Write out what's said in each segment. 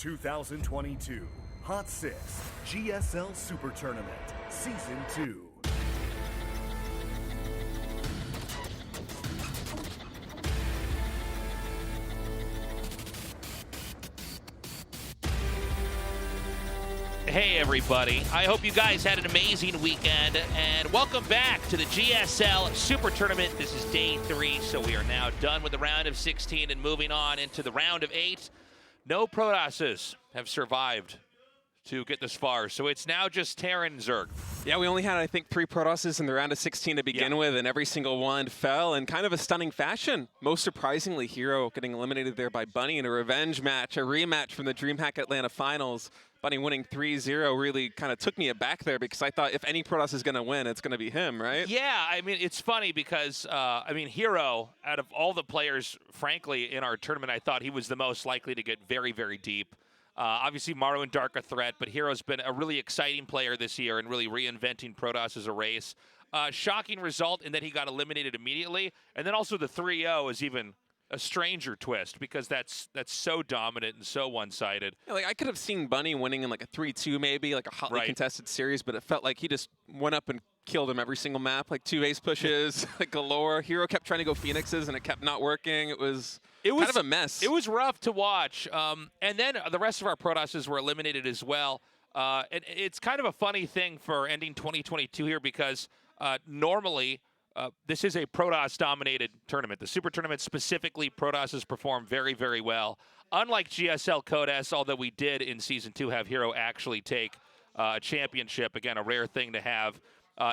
2022 Hot 6 GSL Super Tournament Season 2. Hey everybody, I hope you guys had an amazing weekend, and welcome back to the GSL Super Tournament. This is day 3, so we are now done with the round of 16 and moving on into the round of 8. No Protosses have survived to get this far, so it's now just Terran and Zerg. Yeah, we only had, I think, 3 Protosses in the round of 16 to begin with, and every single one fell in kind of a stunning fashion. Most surprisingly, Hero getting eliminated there by Bunny in a revenge match, a rematch from the DreamHack Atlanta Finals. Bunny winning 3-0 really kind of took me aback there because I thought if any Protoss is going to win, it's going to be him, right? Yeah, I mean, it's funny because, Hero, out of all the players, frankly, in our tournament, I thought he was the most likely to get very, very deep. Obviously, Maru and Dark a threat, but Hero's been a really exciting player this year and really reinventing Protoss as a race. Shocking result in that he got eliminated immediately, and then also the 3-0 is even a stranger twist because that's so dominant and so one-sided. Yeah, like I could have seen Bunny winning in like a 3-2 maybe, like a hotly contested series, but it felt like he just went up and killed him every single map, like 2 ace pushes, like galore. Hero kept trying to go Phoenixes and it kept not working. It was kind of a mess. It was rough to watch. And then the rest of our Protosses were eliminated as well. And it's kind of a funny thing for ending 2022 here because normally this is a Protoss-dominated tournament. The Super Tournament specifically, Protosses perform very, very well. Unlike GSL Code S, although we did in Season 2 have Hero actually take a championship, again, a rare thing to have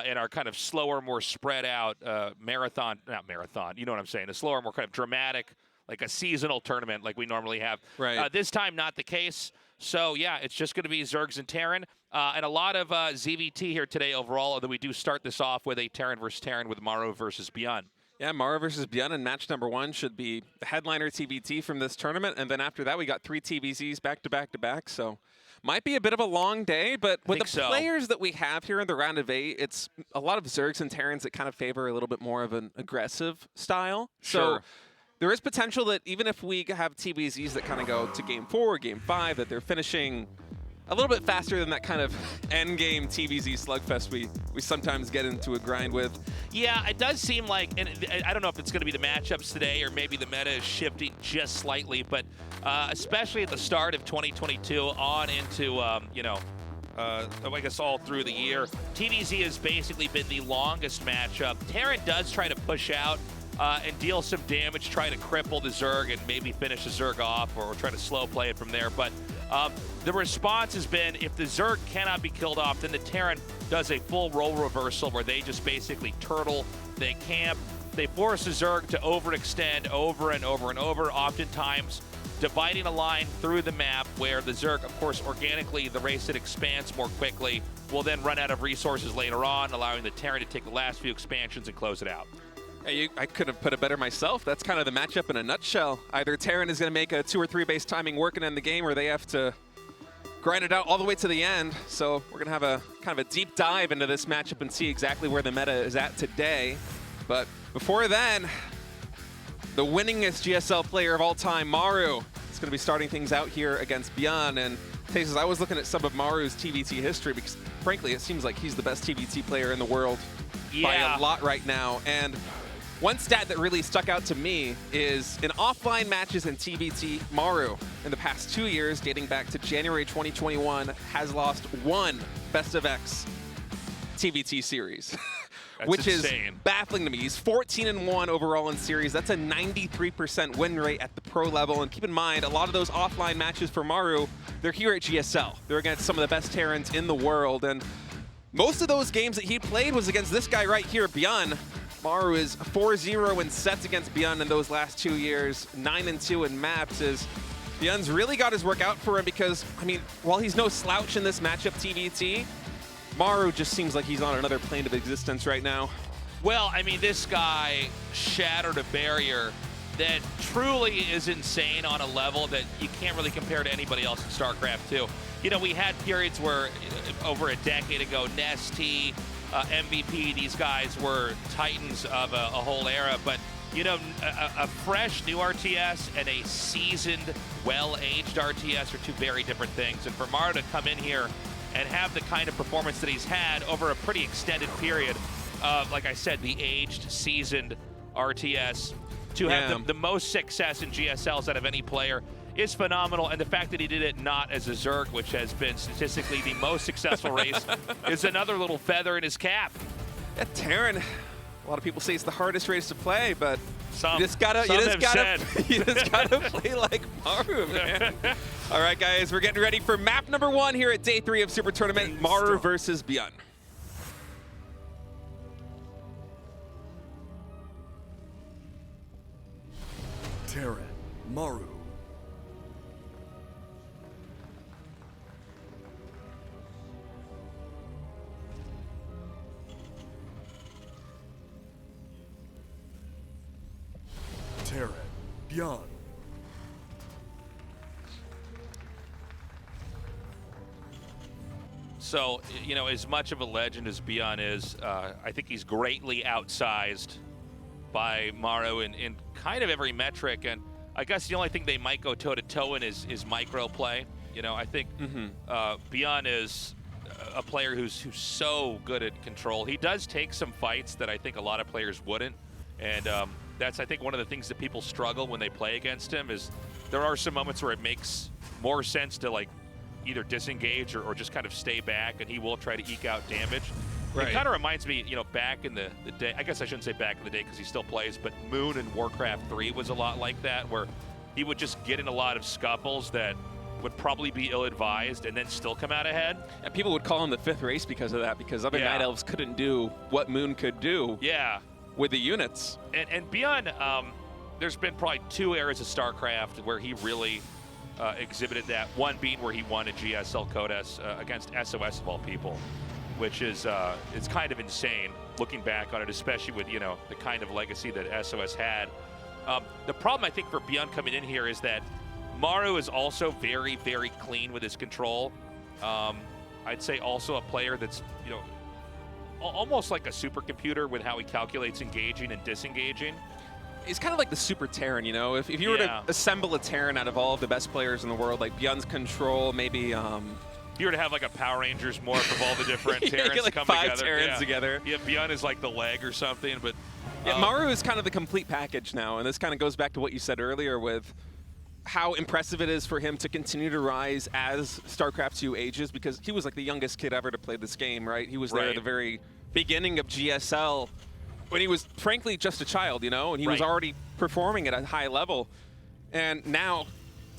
in our kind of slower, more spread out marathon, not marathon, you know what I'm saying, a slower, more kind of dramatic, like a seasonal tournament like we normally have. Right. This time, not the case. So, yeah, it's just going to be Zergs and Terran. And a lot of ZVT here today overall, although we do start this off with a Terran versus Terran with Maru versus ByuN. Yeah, Maru versus ByuN in match number 1 should be the headliner TVT from this tournament. And then after that, we got 3 TVZs back to back to back. So might be a bit of a long day, but with the players that we have here in the round of 8, it's a lot of Zergs and Terrans that kind of favor a little bit more of an aggressive style. Sure. So there is potential that even if we have TVZs that kind of go to game 4, game 5, that they're finishing a little bit faster than that kind of end-game TVZ slugfest we sometimes get into a grind with. Yeah, it does seem like, and I don't know if it's going to be the matchups today or maybe the meta is shifting just slightly, but especially at the start of 2022 on into, I guess all through the year, TVZ has basically been the longest matchup. Terran does try to push out and deal some damage, try to cripple the Zerg and maybe finish the Zerg off or try to slow play it from there. But the response has been if the Zerg cannot be killed off, then the Terran does a full role reversal where they just basically turtle, they camp, they force the Zerg to overextend over and over and over, oftentimes dividing a line through the map where the Zerg, of course, organically, the race that expands more quickly, will then run out of resources later on, allowing the Terran to take the last few expansions and close it out. Hey, I could have put it better myself. That's kind of the matchup in a nutshell. Either Terran is going to make a 2 or 3 base timing work and end the game, or they have to grind it out all the way to the end. So we're going to have a kind of a deep dive into this matchup and see exactly where the meta is at today. But before then, the winningest GSL player of all time, Maru, is going to be starting things out here against ByuN. And Tases, I was looking at some of Maru's TVT history because, frankly, it seems like he's the best TVT player in the world by a lot right now. And one stat that really stuck out to me is in offline matches in TVT, Maru, in the past 2 years, dating back to January 2021, has lost 1 Best of X TVT series, which insane. Is baffling to me. He's 14-1 overall in series. That's a 93% win rate at the pro level. And keep in mind, a lot of those offline matches for Maru, they're here at GSL. They're against some of the best Terrans in the world. And most of those games that he played was against this guy right here, ByuN. Maru is 4-0 in sets against ByuN in those last 2 years, 9-2 in maps. As ByuN's really got his work out for him because, I mean, while he's no slouch in this matchup TVT, Maru just seems like he's on another plane of existence right now. Well, I mean, this guy shattered a barrier that truly is insane on a level that you can't really compare to anybody else in StarCraft 2. You know, we had periods where over a decade ago, Nesty, MVP, these guys were titans of a whole era. But, you know, a fresh new RTS and a seasoned well-aged RTS are two very different things. And for Maru to come in here and have the kind of performance that he's had over a pretty extended period of, like I said, the aged, seasoned RTS, to have the most success in GSLs out of any player is phenomenal. And the fact that he did it not as a Zerg, which has been statistically the most successful race, is another little feather in his cap. Yeah, Terran, a lot of people say it's the hardest race to play, but Some you just gotta play like Maru, man. All right, guys, we're getting ready for map number 1 here at day 3 of Super Tournament, Maru versus ByuN. Terran, Maru. Terran, ByuN. So, you know, as much of a legend as ByuN is, I think he's greatly outsized by Maru in kind of every metric. And I guess the only thing they might go toe-to-toe in is micro play. You know, I think ByuN is a player who's so good at control. He does take some fights that I think a lot of players wouldn't. And that's, I think, one of the things that people struggle when they play against him is there are some moments where it makes more sense to, like, either disengage or just kind of stay back, and he will try to eke out damage. Right. It kind of reminds me, you know, back in the day, I guess I shouldn't say back in the day because he still plays, but Moon in Warcraft 3 was a lot like that, where he would just get in a lot of scuffles that would probably be ill-advised and then still come out ahead. And people would call him the 5th race because of that, because other Night Elves couldn't do what Moon could do with the units. And ByuN, there's been probably 2 eras of StarCraft where he really exhibited that. One being where he won a GSL Codes against SOS of all people, which is it's kind of insane looking back on it, especially with, you know, the kind of legacy that SOS had. The problem I think for ByuN coming in here is that Maru is also very, very clean with his control. I'd say also a player that's, you know, almost like a supercomputer with how he calculates engaging and disengaging. He's kind of like the super Terran, you know? If you were to assemble a Terran out of all of the best players in the world, like ByuN's control, maybe... if you were to have like a Power Rangers morph of all the different Terrans get like come 5 together. Terrans together. Yeah, ByuN is like the leg or something, but... Yeah, Maru is kind of the complete package now, and this kind of goes back to what you said earlier with how impressive it is for him to continue to rise as StarCraft 2 ages, because he was like the youngest kid ever to play this game, right? He was there at the very beginning of GSL when he was frankly just a child, you know, and he was already performing at a high level. And now,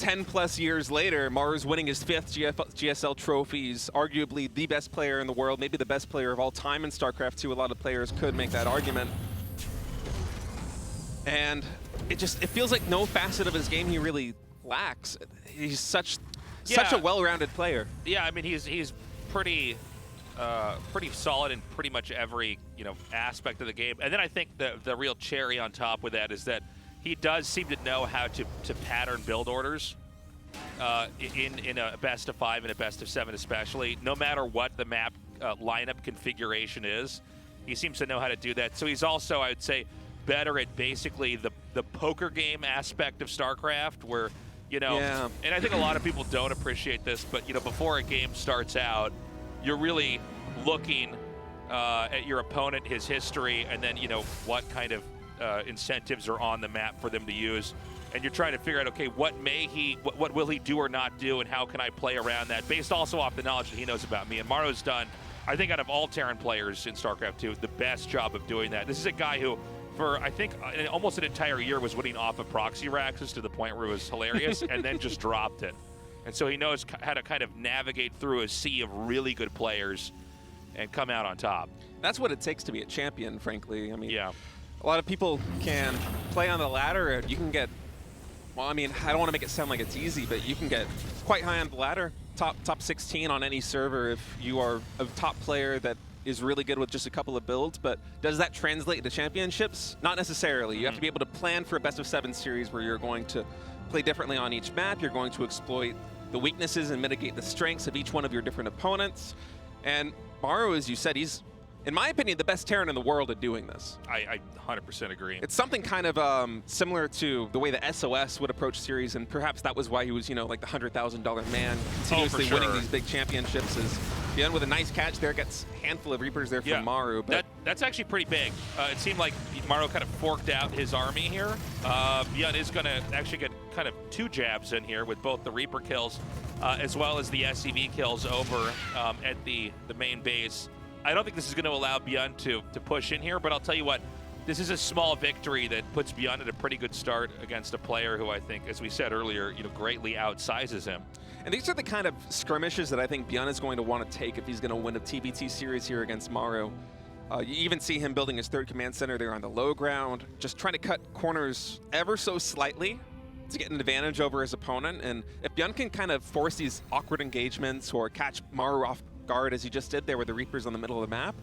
10+ years later, Maru's winning his 5th GSL trophies, arguably the best player in the world, maybe the best player of all time in StarCraft 2. A lot of players could make that argument. And it feels like no facet of his game he really lacks. He's such a well-rounded player. Yeah, I mean, he's pretty solid in pretty much every, you know, aspect of the game. And then I think the real cherry on top with that is that he does seem to know how to pattern build orders in a best of 5 and a best of 7 especially. No matter what the map lineup configuration is, he seems to know how to do that. So he's also, I would say, better at basically the poker game aspect of StarCraft, where, you know, and I think a lot of people don't appreciate this, but, you know, before a game starts out, you're really looking at your opponent, his history, and then, you know, what kind of incentives are on the map for them to use. And you're trying to figure out, okay, what will he do or not do, and how can I play around that, based also off the knowledge that he knows about me. And Maru's done, I think, out of all Terran players in StarCraft 2, the best job of doing that. This is a guy who, for, I think, almost an entire year was winning off of proxy raxes to the point where it was hilarious, and then just dropped it. And so he knows how to kind of navigate through a sea of really good players and come out on top. That's what it takes to be a champion, frankly. I mean, yeah, a lot of people can play on the ladder. You can get, well, I mean, I don't want to make it sound like it's easy, but you can get quite high on the ladder, top 16 on any server if you are a top player that is really good with just a couple of builds. But does that translate to championships? Not necessarily. You have to be able to plan for a best of 7 series where you're going to play differently on each map. You're going to exploit the weaknesses and mitigate the strengths of each one of your different opponents. And Maru, as you said, he's in my opinion, the best Terran in the world at doing this. I 100% agree. It's something kind of similar to the way the SOS would approach series, and perhaps that was why he was, like the $100,000 man, continuously winning these big championships. Is ByuN with a nice catch there, gets a handful of Reapers there from Maru. But that's actually pretty big. It seemed like Maru kind of forked out his army here. ByuN is going to actually get kind of 2 jabs in here with both the Reaper kills as well as the SCV kills over at the main base. I don't think this is going to allow ByuN to push in here, but I'll tell you what, this is a small victory that puts ByuN at a pretty good start against a player who I think, as we said earlier, greatly outsizes him. And these are the kind of skirmishes that I think ByuN is going to want to take if he's going to win a TBT series here against Maru. You even see him building his 3rd command center there on the low ground, just trying to cut corners ever so slightly to get an advantage over his opponent. And if ByuN can kind of force these awkward engagements or catch Maru off guard as he just did there with the Reapers on the middle of the map,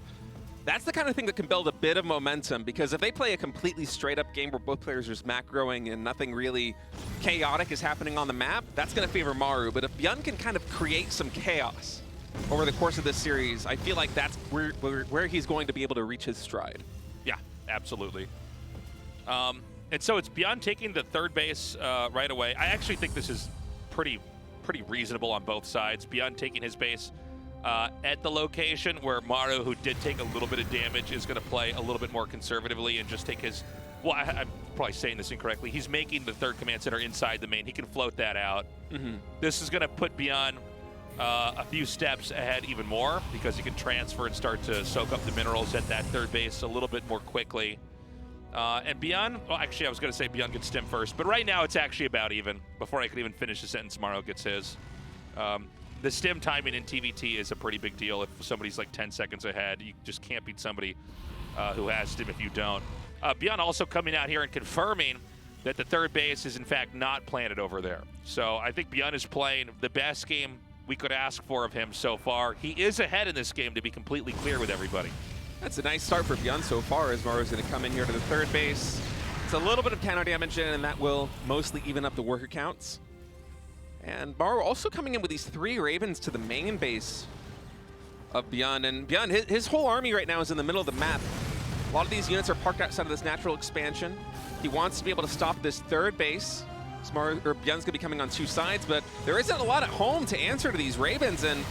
that's the kind of thing that can build a bit of momentum, because if they play a completely straight up game where both players are just macroing and nothing really chaotic is happening on the map, that's going to favor Maru. But if ByuN can kind of create some chaos over the course of this series, I feel like that's where he's going to be able to reach his stride. Yeah, absolutely. And so it's ByuN taking the 3rd base right away. I actually think this is pretty reasonable on both sides. ByuN taking his base at the location where Maru, who did take a little bit of damage, is going to play a little bit more conservatively and just take his... Well, I'm probably saying this incorrectly. He's making the 3rd command center inside the main. He can float that out. This is going to put ByuN a few steps ahead even more, because he can transfer and start to soak up the minerals at that 3rd base a little bit more quickly. And ByuN, well, actually, I was going to say ByuN gets stim first, but right now it's actually about even. Before I could even finish the sentence, Maru gets his. The stim timing in TVT is a pretty big deal. If somebody's like 10 seconds ahead, you just can't beat somebody who has stim if you don't. ByuN also coming out here and confirming that the 3rd base is in fact not planted over there. So I think ByuN is playing the best game we could ask for of him so far. He is ahead in this game, to be completely clear with everybody. That's a nice start for ByuN so far, as Maru's going to come in here to the 3rd base. It's a little bit of counter damage in, and that will mostly even up the worker counts. And Maru also coming in with these 3 Ravens to the main base of ByuN. And ByuN, his whole army right now is in the middle of the map. A lot of these units are parked outside of this natural expansion. He wants to be able to stop this 3rd base. ByuN's going to be coming on 2 sides, but there isn't a lot at home to answer to these Ravens. And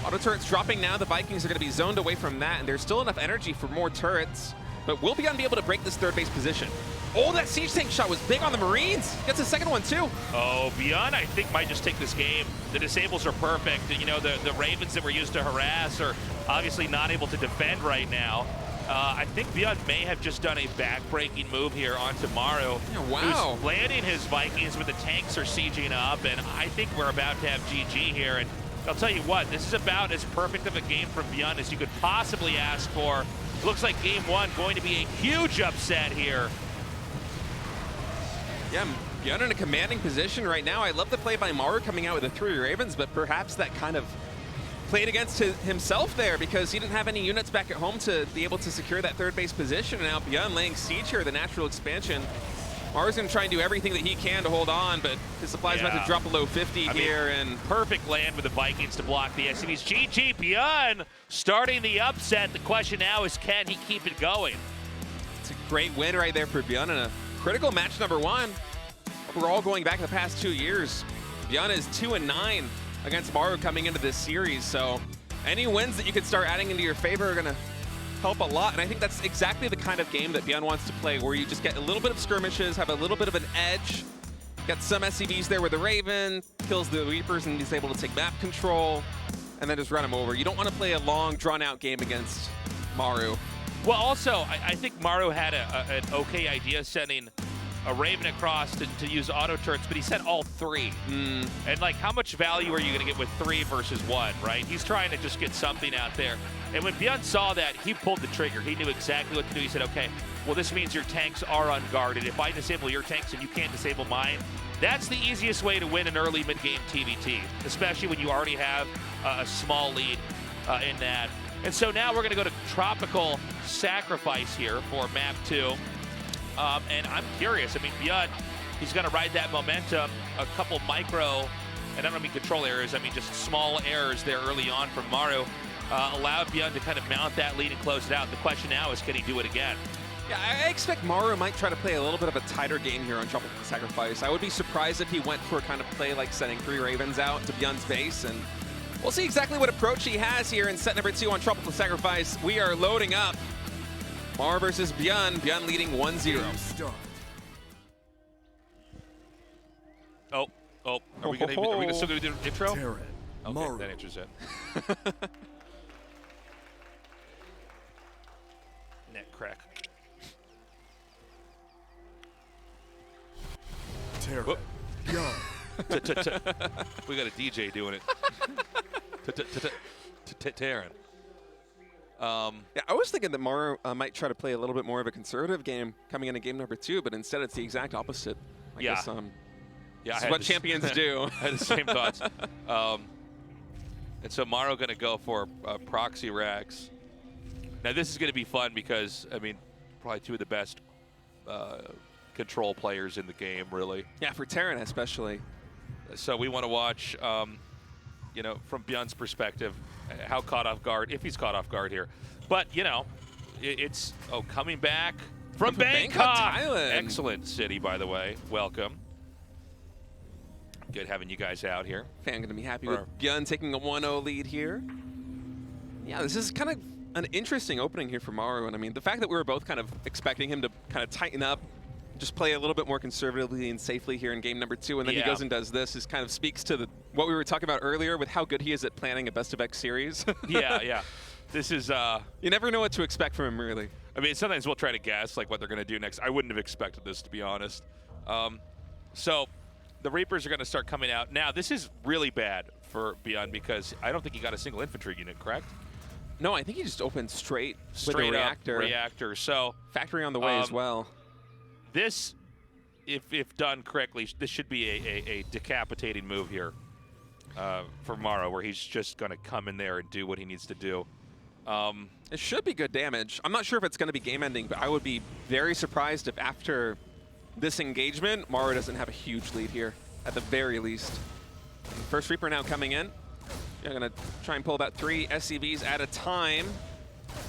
auto turrets dropping now. The Vikings are going to be zoned away from that, and there's still enough energy for more turrets. But will ByuN be able to break this 3rd base position? Oh, that siege tank shot was big on the Marines. Gets a 2nd one, too. Oh, ByuN, I think, might just take this game. The disables are perfect. The Ravens that were used to harass are obviously not able to defend right now. I think ByuN may have just done a back-breaking move here onto Maru. Yeah, wow. Who's landing his Vikings, but the tanks are sieging up, and I think we're about to have GG here. And I'll tell you what, this is about as perfect of a game from ByuN as you could possibly ask for. It looks like game 1 going to be a huge upset here. Yeah, ByuN in a commanding position right now. I love the play by Maru coming out with the 3 Ravens, but perhaps that kind of played against himself there, because he didn't have any units back at home to be able to secure that 3rd base position. And now ByuN laying siege here, the natural expansion. Maru's going to try and do everything that he can to hold on, but his supply's about to drop below 50 here. And perfect land with the Vikings to block the SCVs. GG, ByuN starting the upset. The question now is, can he keep it going? It's a great win right there for ByuN in a critical match number 1. We're all going back the past 2 years. ByuN is 2-9 against Maru coming into this series, so any wins that you could start adding into your favor are going to help a lot. And I think that's exactly the kind of game that ByuN wants to play, where you just get a little bit of skirmishes, have a little bit of an edge, get some SCVs there with the Raven, kills the Reapers and he's able to take map control, and then just run him over. You don't want to play a long, drawn-out game against Maru. Well, also, I think Maru had an okay idea sending a Raven across to use auto turrets, but he sent all 3. And like, how much value are you going to get with 3 versus 1, right? He's trying to just get something out there. And when ByuN saw that, he pulled the trigger. He knew exactly what to do. He said, okay, well, this means your tanks are unguarded. If I disable your tanks and you can't disable mine, that's the easiest way to win an early mid-game TVT, especially when you already have a small lead in that. And so now we're going to go to Tropical Sacrifice here for map 2. And I'm curious. I mean, ByuN, he's going to ride that momentum. A couple micro, and I don't mean control errors, I mean just small errors there early on from Maru. allowed ByuN to kind of mount that lead and close it out. The question now is, can he do it again? Yeah, I expect Maru might try to play a little bit of a tighter game here on Tropical Sacrifice. I would be surprised if he went for a kind of play like sending 3 Ravens out to ByuN's base, and we'll see exactly what approach he has here in set number 2 on Tropical Sacrifice. We are loading up. Maru versus ByuN. ByuN leading 1-0. Start. Oh, are we still gonna do the intro? Terran, Okay, Maru. that answers it. Net crack. Terran, Whoop. ByuN. We got a DJ doing it. Terran. Yeah, I was thinking that Maru might try to play a little bit more of a conservative game coming into game number 2, but instead it's the exact opposite. I Yeah. guess, Yeah, this is what champions do. I had the same thoughts. And so Maru going to go for proxy racks. Now this is going to be fun because, I mean, probably 2 of the best control players in the game, really. Yeah, for Terran especially. So we want to watch, you know, from ByuN's perspective, how caught off guard, if he's caught off guard here. But, you know, it's, coming back from Bangkok, Thailand. Excellent city, by the way. Welcome. Good having you guys out here. Fan going to be happy with ByuN taking a 1-0 lead here. Yeah, this is kind of an interesting opening here for Maru. And I mean, the fact that we were both kind of expecting him to kind of tighten up, just play a little bit more conservatively and safely here in game number 2, and then he goes and does this, is kind of speaks to what we were talking about earlier with how good he is at planning a best-of-X series. Yeah. This is... you never know what to expect from him, really. I mean, sometimes we'll try to guess like what they're going to do next. I wouldn't have expected this, to be honest. So the Reapers are going to start coming out. Now, this is really bad for ByuN because I don't think he got a single infantry unit, correct? No, I think he just opened straight with a reactor. reactor. So factory on the way as well. This, if done correctly, this should be a decapitating move here for Maru, where he's just going to come in there and do what he needs to do. It should be good damage. I'm not sure if it's going to be game-ending, but I would be very surprised if after this engagement, Maru doesn't have a huge lead here, at the very least. First Reaper now coming in. You're going to try and pull about 3 SCVs at a time.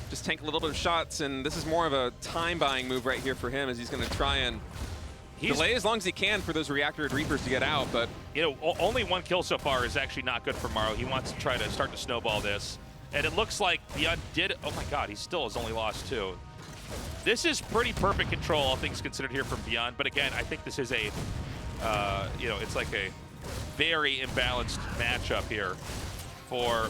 Just tank a little bit of shots, and this is more of a time-buying move right here for him, as he's going to try and delay as long as he can for those reactored Reapers to get out. But you know, only 1 kill so far is actually not good for Maru. He wants to try to start to snowball this. And it looks like ByuN did, oh my god, he still has only lost 2. This is pretty perfect control, all things considered here from ByuN. But again, I think this is a, you know, it's like a very imbalanced matchup here for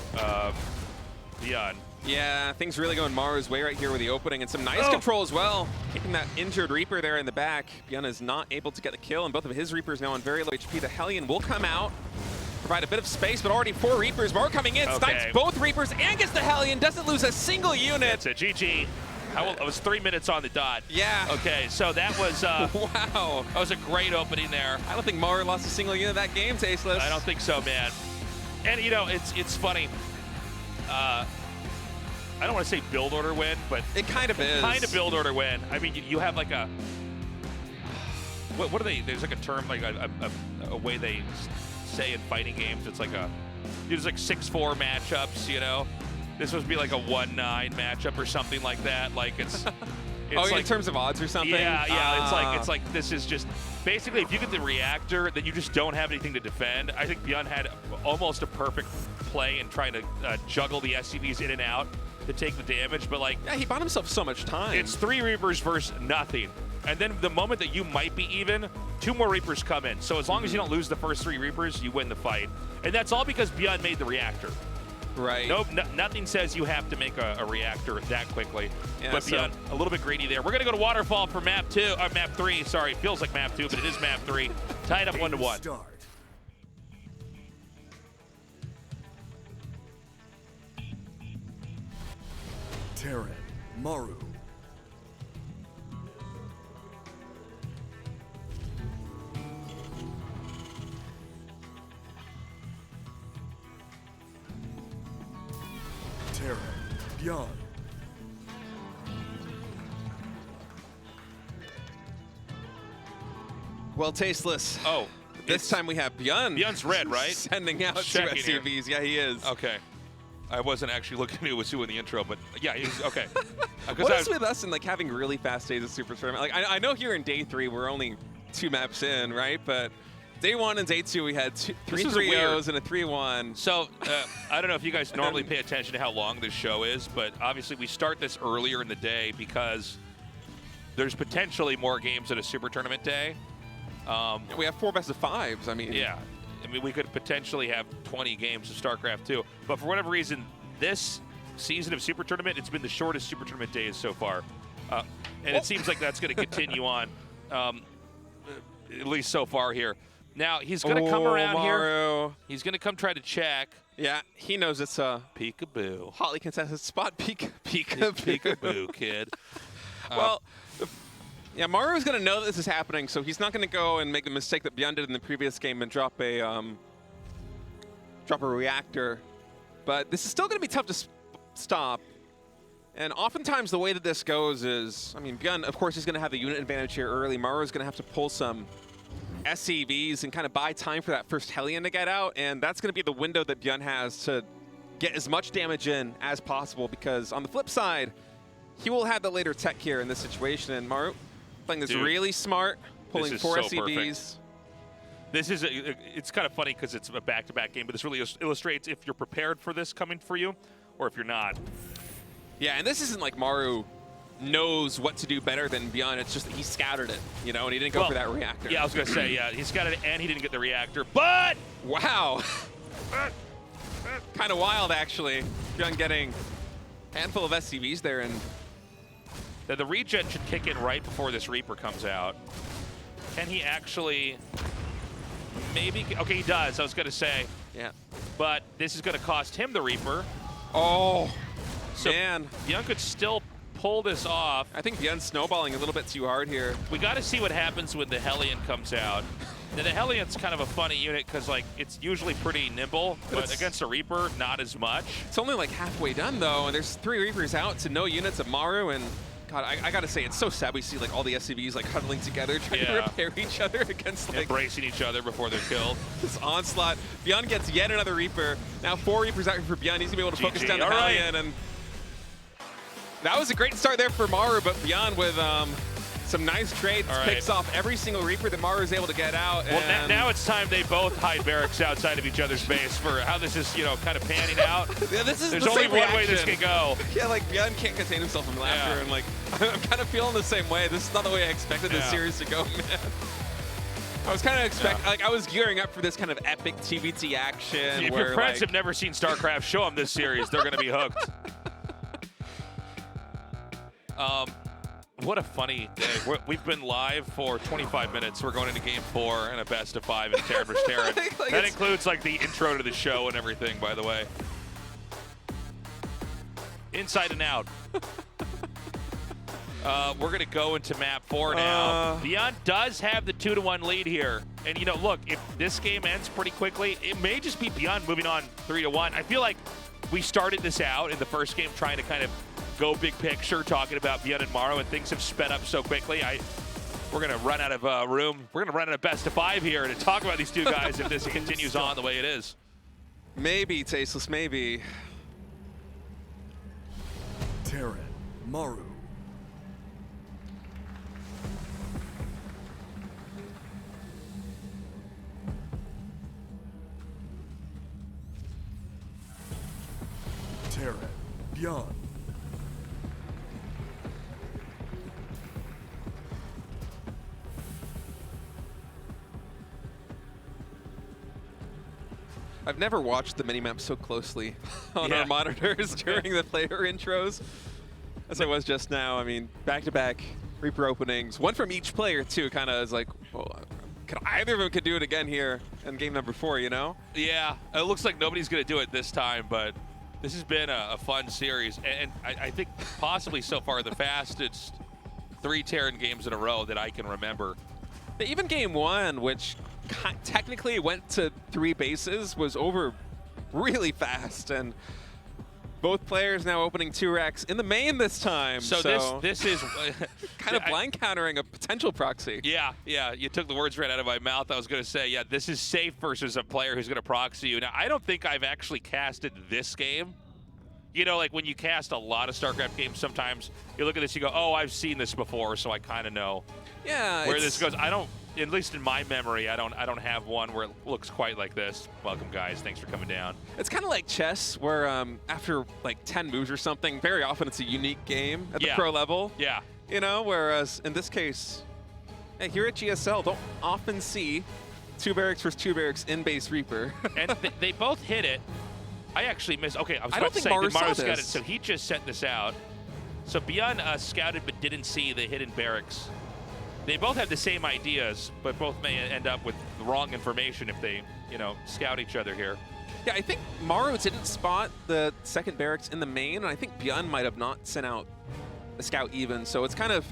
ByuN. yeah, things really going Maru's way right here with the opening, and some nice control as well. Keeping that injured Reaper there in the back. ByuN is not able to get the kill, and both of his Reapers now on very low HP. The Hellion will come out, provide a bit of space, but already 4 Reapers. Maru coming in, snipes both Reapers and gets the Hellion, doesn't lose a single unit. That's a GG. It was 3 minutes on the dot. Yeah. Okay, so that was wow. That was a great opening there. I don't think Maru lost a single unit that game, Tasteless. I don't think so, man. And you know, it's funny. I don't want to say build order win, but it kind of is. Kind of build order win. I mean, you have like a what are they? There's like a term, like a way they say in fighting games. It's like there's like 6-4 matchups, you know. This would be like a 1-9 matchup or something like that. Like it's like, like, in terms of odds or something? Yeah. It's like this is just basically if you get the reactor, then you just don't have anything to defend. I think ByuN had almost a perfect play in trying to juggle the SCVs in and out to take the damage, but like yeah, he bought himself so much time. It's 3 Reapers versus nothing. And then the moment that you might be even, 2 more Reapers come in. So as long as you don't lose the first 3 Reapers, you win the fight. And that's all because ByuN made the reactor. Right. Nope, nothing says you have to make a reactor that quickly. Yeah, but ByuN, a little bit greedy there. We're going to go to Waterfall for map 3. Sorry, it feels like map 2, but it is map 3. Tied up 1-1. Start. Terran, Maru. Terran, ByuN. Well, Tasteless. Oh. This time we have ByuN. ByuN's red, right? Sending out 2 Checking SCVs. Yeah, he is. Okay. I wasn't actually looking at who was who in the intro, but yeah, he was okay. What is with us and like having really fast days of Super Tournament? Like I know here in day 3 we're only 2 maps in, right? But day 1 and day 2 we had three 3-0s and a 3-1. So I don't know if you guys normally pay attention to how long this show is, but obviously we start this earlier in the day because there's potentially more games at a Super Tournament day. We have 4 best of 5s. I mean, yeah. I mean, we could potentially have 20 games of StarCraft 2. But for whatever reason, this season of Super Tournament, it's been the shortest Super Tournament days so far. And it seems like that's going to continue on, at least so far here. Now, he's going to come around Maru. here. He's going to come try to check. Yeah, he knows it's a peekaboo. hotly contested spot. Peekaboo. Peekaboo, kid. Well, yeah, Maru's going to know that this is happening, so he's not going to go and make the mistake that ByuN did in the previous game and drop a reactor. But this is still going to be tough to stop. And oftentimes the way that this goes is, I mean, ByuN, of course, is going to have the unit advantage here early. Maru's going to have to pull some SCVs and kind of buy time for that first Hellion to get out. And that's going to be the window that ByuN has to get as much damage in as possible, because on the flip side, he will have the later tech here in this situation. And Maru playing this really smart, pulling 4 SCVs. This is it's kind of funny because it's a back-to-back game, but this really illustrates if you're prepared for this coming for you or if you're not. Yeah, and this isn't like Maru knows what to do better than ByuN. It's just that he scouted it, you know, and he didn't go for that reactor. Yeah, I was going to say, yeah, he scouted it and he didn't get the reactor, but... Wow. Kind of wild, actually. ByuN getting a handful of SCVs there, and the regen should kick in right before this Reaper comes out. Can he actually... Maybe... Okay, he does, I was going to say. Yeah. But this is going to cost him the Reaper. Oh, so man. ByuN could still pull this off. I think ByuN's snowballing a little bit too hard here. We got to see what happens when the Hellion comes out. Now, the Hellion's kind of a funny unit because, like, it's usually pretty nimble, but against a Reaper, not as much. It's only like halfway done, though, and there's 3 Reapers out to no units of Maru, and God, I gotta say, it's so sad we see like all the SCVs like huddling together, trying to repair each other against like embracing each other before they're killed. This onslaught. ByuN gets yet another Reaper. Now 4 Reapers out here for ByuN. He's gonna be able to focus down the Hellion, and that was a great start there for Maru, but ByuN with some nice trades, picks off every single Reaper that Maru is able to get out. Well, now it's time they both hide barracks outside of each other's base for how this is, you know, kind of panning out. Yeah, this is There's only one way this can go. Yeah, like ByuN can't contain himself from laughter, and like I'm kind of feeling the same way. This is not the way I expected this series to go, man. I was kind of expecting, like, I was gearing up for this kind of epic TVT action. If your friends have never seen StarCraft, show them this series. They're going to be hooked. What a funny day. We've been live for 25 minutes. We're going into game 4 and a best of 5 in Terran vs. Terran. That includes like the intro to the show and everything, by the way. Inside and out. We're going to go into map 4 now. ByuN does have the 2-1 lead here. And, you know, look, if this game ends pretty quickly, it may just be ByuN moving on 3-1. I feel like we started this out in the first game trying to kind of go big picture, talking about ByuN and Maru, and things have sped up so quickly. We're going to run out of room. We're going to run out of best of 5 here to talk about these two guys if this continues on the way it is. Maybe, Tasteless, maybe. Terran, Maru. Terran, ByuN. I've never watched the minimap so closely on our monitors during the player intros as I was just now. I mean, back-to-back Reaper openings, one from each player too. Kind of is like, well, either of them could do it again here in game number 4, you know? Yeah, it looks like nobody's going to do it this time, but this has been a fun series, and I think possibly so far the fastest 3 Terran games in a row that I can remember. Even game 1, which technically went to 3 bases, was over really fast, and both players now opening 2 racks in the main this time. So this is kind of blind countering a potential proxy. Yeah, you took the words right out of my mouth. I was going to say, yeah, this is safe versus a player who's going to proxy you. Now, I don't think I've actually casted this game You know, like when you cast a lot of StarCraft games, sometimes you look at this, you go, oh, I've seen this before, so I kind of know where this goes. I don't, at least in my memory, I don't have one where it looks quite like this. Welcome, guys. Thanks for coming down. It's kind of like chess, where after like 10 moves or something, very often it's a unique game at the pro level. Yeah. You know, whereas in this case, here at GSL, don't often see 2 barracks versus 2 barracks in base Reaper. And they both hit it. I actually missed. Okay, I was I about don't to think say Maru Maru saw scouted, this. so he just sent this out. So ByuN scouted but didn't see the hidden barracks. They both have the same ideas, but both may end up with the wrong information if they, you know, scout each other here. Yeah, I think Maru didn't spot the second barracks in the main, and I think ByuN might have not sent out a scout even. So it's kind of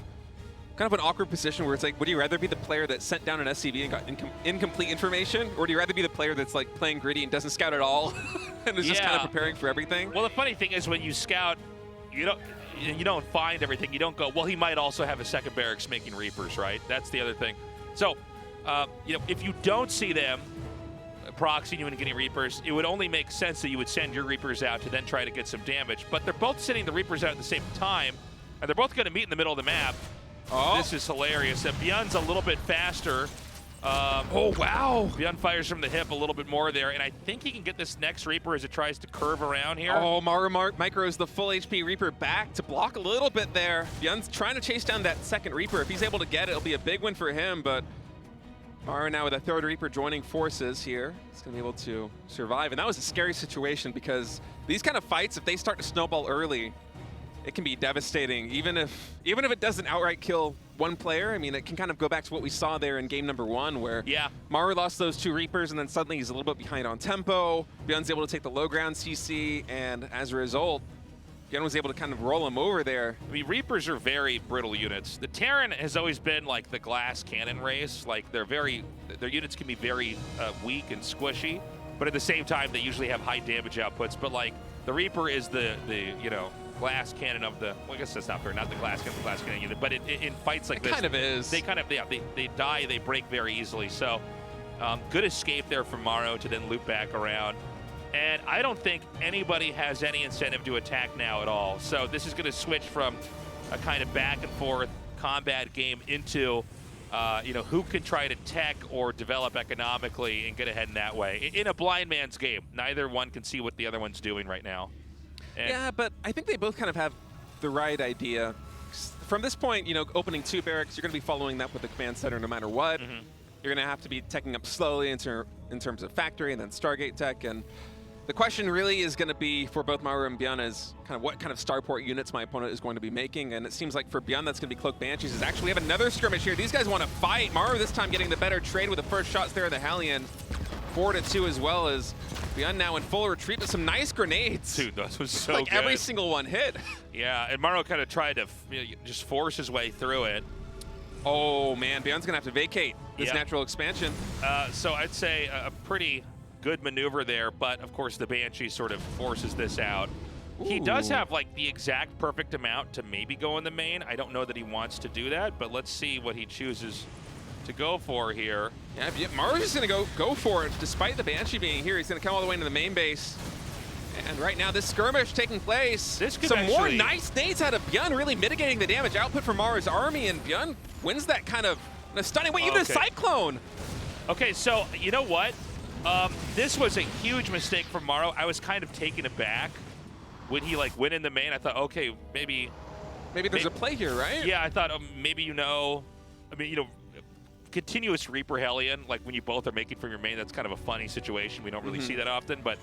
an awkward position where it's like, would you rather be the player that sent down an SCV and got incomplete information, or do you rather be the player that's like playing gritty and doesn't scout at all and is just kind of preparing for everything? Well, the funny thing is when you scout, you don't find everything. You don't go, well, he might also have a second barracks making Reapers, right? That's the other thing. So, you know, if you don't see them proxying you and getting Reapers, it would only make sense that you would send your Reapers out to then try to get some damage. But they're both sending the Reapers out at the same time, and they're both going to meet in the middle of the map. Oh. This is hilarious. And ByuN's a little bit faster. Oh, wow. ByuN fires from the hip a little bit more there, and I think he can get this next Reaper as it tries to curve around here. Oh, Maru micros the full HP Reaper back to block a little bit there. ByuN's trying to chase down that second Reaper. If he's able to get it, it'll be a big win for him, but Maru now with a third Reaper joining forces here. He's going to be able to survive, and that was a scary situation because these kind of fights, if they start to snowball early, it can be devastating. Even if it doesn't outright kill one player, I mean, it can kind of go back to what we saw there in game number 1, where Maru lost those 2 Reapers, and then suddenly he's a little bit behind on tempo. ByuN's able to take the low ground CC, and as a result, ByuN was able to kind of roll him over there. I mean, Reapers are very brittle units. The Terran has always been like the glass cannon race. Like their units can be very weak and squishy, but at the same time, they usually have high damage outputs. But like the Reaper is the you know, glass cannon of the, well, I guess that's not fair, not the glass cannon unit, but in fights like this, kind of is. They kind of, they die, they break very easily. So good escape there from Maru to then loop back around. And I don't think anybody has any incentive to attack now at all. So this is going to switch from a kind of back and forth combat game into, you know, who can try to tech or develop economically and get ahead in that way. In a blind man's game, neither one can see what the other one's doing right now. And yeah, but I think they both kind of have the right idea. From this point, you know, opening 2 barracks, you're going to be following that with the command center no matter what. You're going to have to be teching up slowly in terms of factory and then Stargate tech. And the question really is going to be for both Maru and ByuN is kind of what kind of starport units my opponent is going to be making. And it seems like for ByuN, that's going to be Cloak Banshees. Is actually have another skirmish here. These guys want to fight. Maru this time getting the better trade with the first shots there in the Hellion. 4-2 as well as ByuN now in full retreat with some nice grenades. Dude, that was so like good. Every single one hit. Yeah, and Maru kind of tried to just force his way through it. Oh man, ByuN's gonna have to vacate this natural expansion. So I'd say a pretty good maneuver there, but of course the Banshee sort of forces this out. Ooh. He does have like the exact perfect amount to maybe go in the main. I don't know that he wants to do that, but let's see what he chooses to go for here. Yeah, Maru's just gonna go for it, despite the Banshee being here. He's gonna come all the way into the main base. And right now, this skirmish taking place. This could some actually... more nice nades out of ByuN, really mitigating the damage output from Maru's army, and ByuN wins that kind of in a stunning way. Even a Cyclone. Okay, so you know what? This was a huge mistake from Maru. I was kind of taken aback when he like went in the main. I thought, okay, maybe there's a play here, right? Yeah, I thought maybe I mean, continuous Reaper Hellion, like when you both are making from your main, that's kind of a funny situation. We don't really see that often, but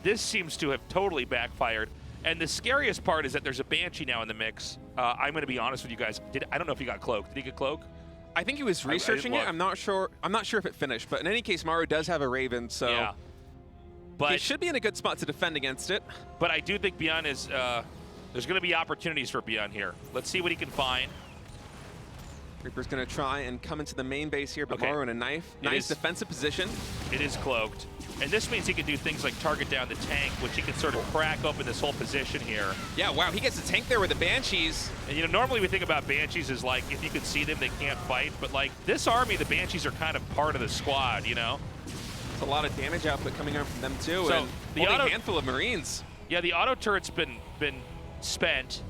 this seems to have totally backfired. And the scariest part is that there's a Banshee now in the mix. I'm going to be honest with you guys. I don't know if he got Cloak. Did he get Cloak? I think he was researching it. I'm not sure if it finished, but in any case, Maru does have a Raven, so but he should be in a good spot to defend against it. But I do think ByuN is, there's going to be opportunities for ByuN here. Let's see what he can find. Reaper's going to try and come into the main base here, but Maru in a nice defensive position. It is cloaked. And this means he can do things like target down the tank, which he can sort of crack open this whole position here. Yeah, wow, he gets the tank there with the Banshees. And normally we think about Banshees as like, if you can see them, they can't fight. But like this army, the Banshees are kind of part of the squad, It's a lot of damage output coming out from them too, so and only a handful of Marines. Yeah, the auto turret's been spent.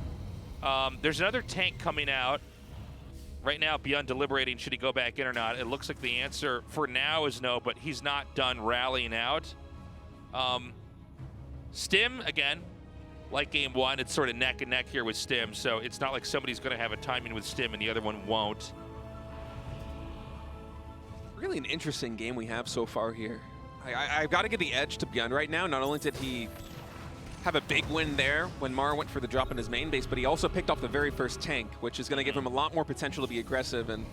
There's another tank coming out. Right now, ByuN deliberating, should he go back in or not? It looks like the answer for now is no, but he's not done rallying out. Stim, again, like game one, it's sort of neck and neck here with Stim, so it's not like somebody's going to have a timing with Stim and the other one won't. Really an interesting game we have so far here. I've got to give the edge to ByuN right now. Not only did he have a big win there when Maru went for the drop in his main base, but he also picked off the very first tank, which is going to give him a lot more potential to be aggressive. And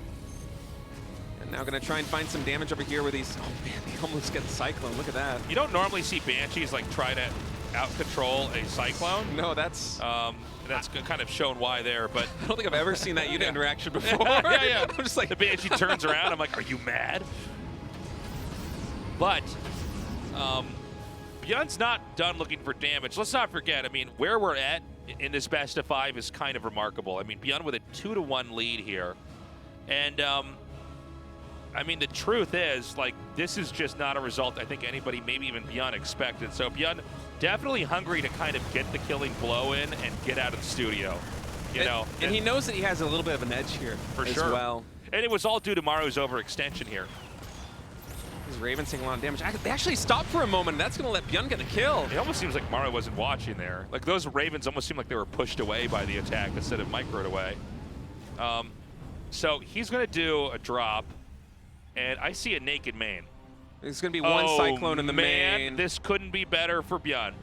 now going to try and find some damage over here where these, oh man, he almost gets Cyclone. Look at that. You don't normally see Banshees like try to out-control a Cyclone. No, that's kind of shown why there, but I don't think I've ever seen that unit interaction before. yeah. I'm just like, the Banshee turns around, I'm like, are you mad? But ByuN's not done looking for damage. Let's not forget, I mean, where we're at in this best of 5 is kind of remarkable. I mean, ByuN with a 2-1 lead here. And I mean, the truth is, like, this is just not a result I think anybody, maybe even ByuN, expected. So ByuN definitely hungry to kind of get the killing blow in and get out of the studio, you know. And he knows that he has a little bit of an edge here for as sure. well. And it was all due to Maru's overextension here. His Raven's taking a lot of damage. They actually stopped for a moment, and that's going to let ByuN get a kill. It almost seems like Maru wasn't watching there. Like, those Ravens almost seemed like they were pushed away by the attack instead of microed away. So he's going to do a drop, and I see a naked main. There's going to be one Cyclone in the main. This couldn't be better for ByuN.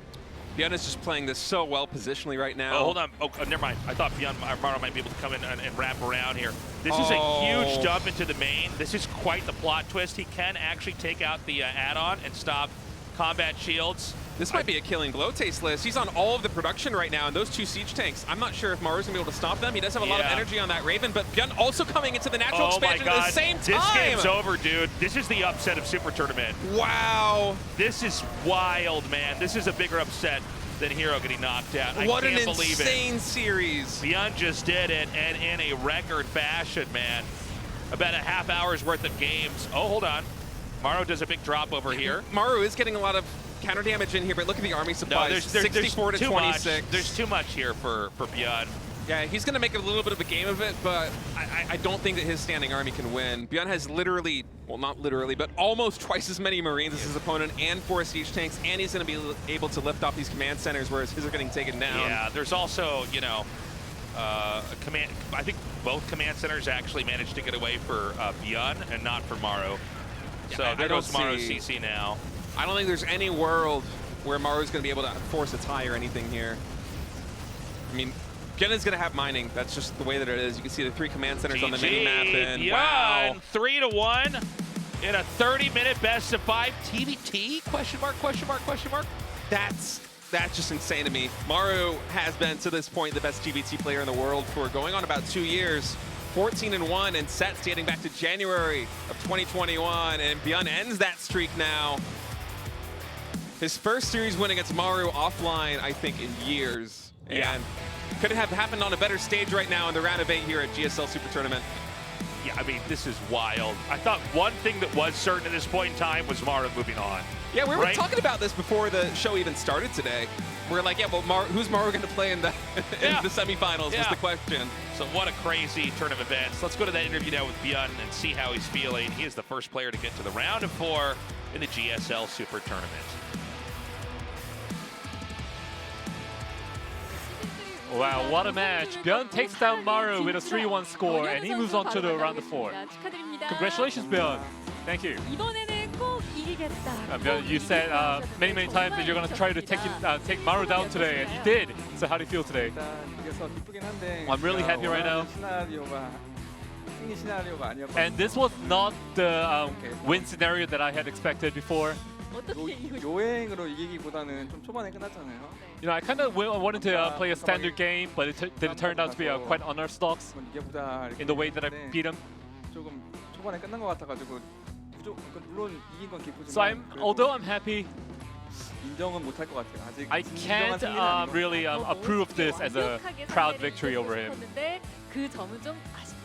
ByuN is just playing this so well positionally right now. Oh, hold on. Oh, never mind. I thought Maru might be able to come in and wrap around here. This is a huge jump into the main. This is quite the plot twist. He can actually take out the add-on and stop combat shields. This might be a killing blow, Tasteless. He's on all of the production right now, and those 2 siege tanks, I'm not sure if Maru's going to be able to stop them. He does have a lot of energy on that Raven, but ByuN also coming into the natural expansion at the same time. This game's over, dude. This is the upset of SuperTournament. Wow. This is wild, man. This is a bigger upset than Hero getting knocked out. What I can't an believe insane series. ByuN just did it, and in a record fashion, man. About a half hour's worth of games. Oh, hold on. Maru does a big drop over here. Maru is getting a lot of counter damage in here, but look at the army supplies. No, 64 to 26. There's too much here for ByuN. Yeah, he's going to make a little bit of a game of it, but I don't think that his standing army can win. ByuN has literally, well, not literally, but almost twice as many Marines as his opponent and 4 siege tanks, and he's going to be able to lift off these command centers, whereas his are getting taken down. Yeah, there's also, you know, a command. I think both command centers actually managed to get away for ByuN and not for Maru. So yeah, there goes Maru's CC now. I don't think there's any world where Maru's going to be able to force a tie or anything here. I mean, ByuN is going to have mining. That's just the way that it is. You can see the 3 command centers on the mini-map. And ByuN, wow. 3-1 in a 30-minute best of 5 TVT? Question mark, question mark, question mark? That's just insane to me. Maru has been, to this point, the best TVT player in the world for going on about 2 years. 14-1 in sets dating back to January of 2021, and ByuN ends that streak now. His first series win against Maru offline, I think, in years. Yeah. And couldn't have happened on a better stage right now in the round of 8 here at GSL SuperTournament. Yeah, I mean, this is wild. I thought one thing that was certain at this point in time was Maru moving on. Yeah, we were talking about this before the show even started today. We're like, yeah, well, who's Maru going to play in the the semifinals was the question. So what a crazy turn of events. Let's go to that interview now with ByuN and see how he's feeling. He is the first player to get to the round of 4 in the GSL SuperTournament. Wow, what a match. ByuN takes down Maru with a 3-1 score, and he moves on to the round of 4. Congratulations, ByuN. Thank you. ByuN, you said many times that you're going to try to take Maru down today, and you did. So how do you feel today? I'm really happy right now. And this was not the win scenario that I had expected before. You know, I kind of wanted to play a standard game, but it turned out to be quite unorthodox in the way that I beat him. So although I'm happy, I can't really approve this as a proud victory over him.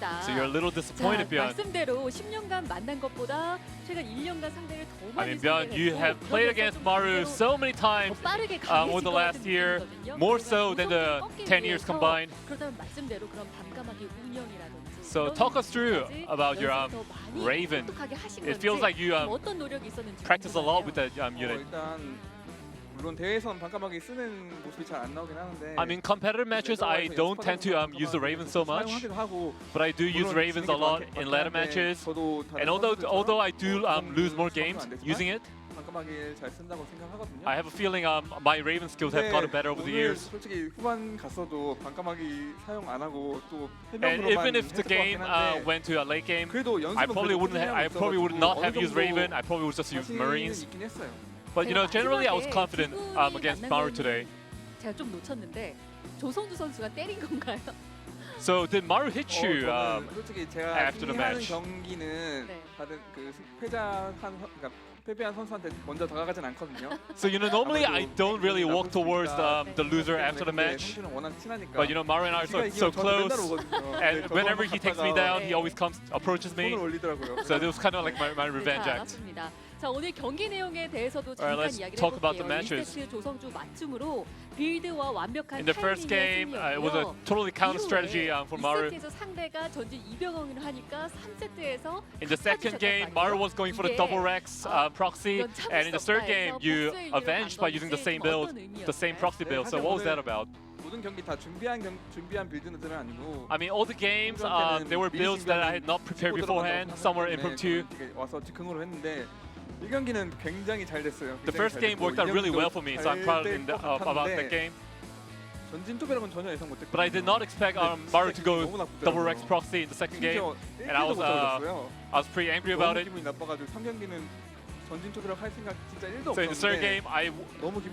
아쉽다. So you're a little disappointed, 자, ByuN. 말씀대로 10년간 만난 것보다 최근 1년간 상대를 더 I 많이 mean, ByuN, you have 상대했고 played against Maru so many times 빠르게 over the last year, more so than the 10 years combined. 그렇다면 말씀대로 그런 밤까마귀 운영이라든지 So talk us through about your Raven. It feels like you 어떤 노력이 있었는지 practice a lot with that unit. 일단 물론 대회에선 반까마귀 쓰는 모습이 잘 안 나오긴 하는데 I mean, competitive matches, I don't tend to use the Raven so much, 사용하기도 하고 but I do use Ravens a lot in ladder matches. And although I do lose more games using it, 반까마귀를 잘 쓴다고 생각하거든요. I have a feeling my Raven skills have gotten better over the 오늘 years. 솔직히 후반 갔어도 반까마귀 사용 안 하고 또 And 해병으로만 even if the 했을 것 game 같긴 한데 went to a late game, 그래도 I probably would not have used Raven. I probably would just use 자신은 Marines. 있긴 했어요. But you know, generally I was confident against Maru today. 제가 좀 놓쳤는데 조성주 선수가 때린 건가요? So did Maru hit you? 저는 솔직히 제가 after the 승리하는 match? 네. 경기는 다른 그 그러니까 패배한 선수한테 먼저 다가가진 않거든요. So you know, normally I don't really walk towards the loser after the match. 선수는 워낙 친하니까. But you know, Maru and I are so close. And whenever he takes me down, he always approaches me. 손을 올리더라고요. So it was kind of like my revenge 자, act. 맞습니다. 자, 오늘 경기 내용에 대해서도 Alright, 잠깐 let's 이야기를 talk about 해볼게요. the matches. 1세트 조성주 맞춤으로 빌드와 완벽한 In the first game, it was a totally counter strategy for Maru. 2세트에서 상대가 전진 2병을 하니까 3세트에서 In the second game, Maru was going for the double Rex proxy, and in the third game, you avenged by using the same build, the same proxy build. So what was that about? 모든 경기 다 준비한 빌드는 아니고. I mean, all the games, there were builds that I had not prepared beforehand. Some were improved too. 와서 즉흥으로 했는데 이 경기는 굉장히 잘 됐어요. The first game worked out really well for me, so I'm proud about that game. 전진 투배랑은 전혀 예상 못했고. But I did not expect Maru to go double Rex proxy in the second game, and I was pretty angry about it. 기분이 나빠가지고 3경기는 전진 투배랑 할 생각 진짜 1도 없었는데. So in the third game, I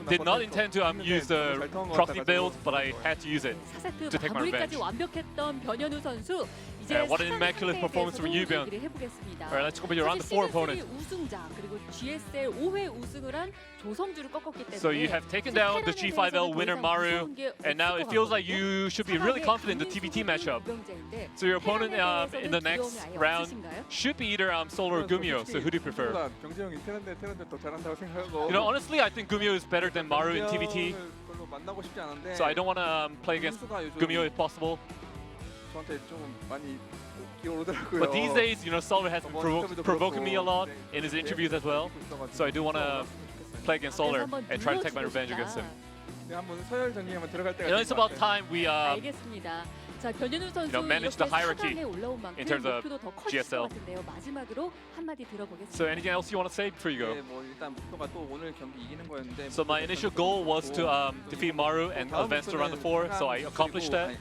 did not intend to use the proxy build, but I had to use it. 4세트 to take my 마무리까지 revenge. 완벽했던 변현우 선수. 이제 What an immaculate performance from you, ByuN. 얘기를 해보겠습니다. Alright, let's go with your round 4 opponent. 우승자 그리고 GSL 5회 우승을 한 조성주를 꺾었기 때문에 So you have taken down the G5L winner Maru, and now it feels like you should be really confident in the TBT matchup. So your opponent in the next round should be either Solar or GuMiho. So who do you prefer? 병재 형이 테란데 더 잘한다고 생각하고. You know, honestly, I think GuMiho is better than Maru in TBT. 별로 만나고 싶지 않은데. So I don't want to play against GuMiho if possible. 저한테 좀 많이 끼어오르더라고요. But these days, you know, Solar has been provoking me a lot in his interviews as well. So I do want to play against Solar and try to take my revenge against him. 한번 서열 정리하면 들어갈 때가 You know, it's about time we 알겠습니다. 자, 변현우 선수 manage the hierarchy 이렇게 4강에 올라온 만큼 in terms of 목표도 더 커질 GSL. 것 같은데요. 마지막으로 한마디 들어보겠습니다. So anything else you want to say before you go? 네, 뭐 일단 목표가 또 오늘 경기 이기는 거였는데. So my initial goal was to defeat Maru and advance to round 4. So I accomplished that.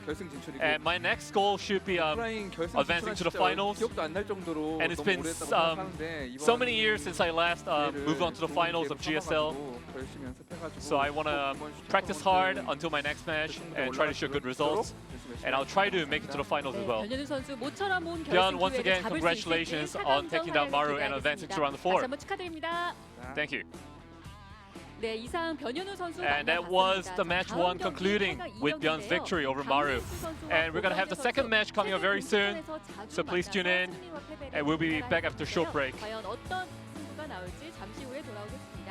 결승 진출이고. And my next goal should be advancing to the finals. 기억도 안 날 정도로 And it's 너무 been 오래됐다고 생각하는데 so many years since I last moved on to the finals of GSL. 열심히 연습해가지고. So I want to practice hard until my next match and try to show good results. And I'll try to make it to the finals as well. 변현우 선수 모처럼 온 ByuN, 결승 once 기회를 again, 잡을 수 congratulations 있을지 on taking down Maru and advancing to round 4. 다시 한번 축하드립니다. Thank you. 네, 이상 변현우 선수 And that was the match 1 concluding with ByuN's victory over Maru. And we're going to have the second match coming up very soon. So please tune in and we'll be back after a short break. 과연 어떤 승부가 나올지 잠시 후에 돌아오겠습니다.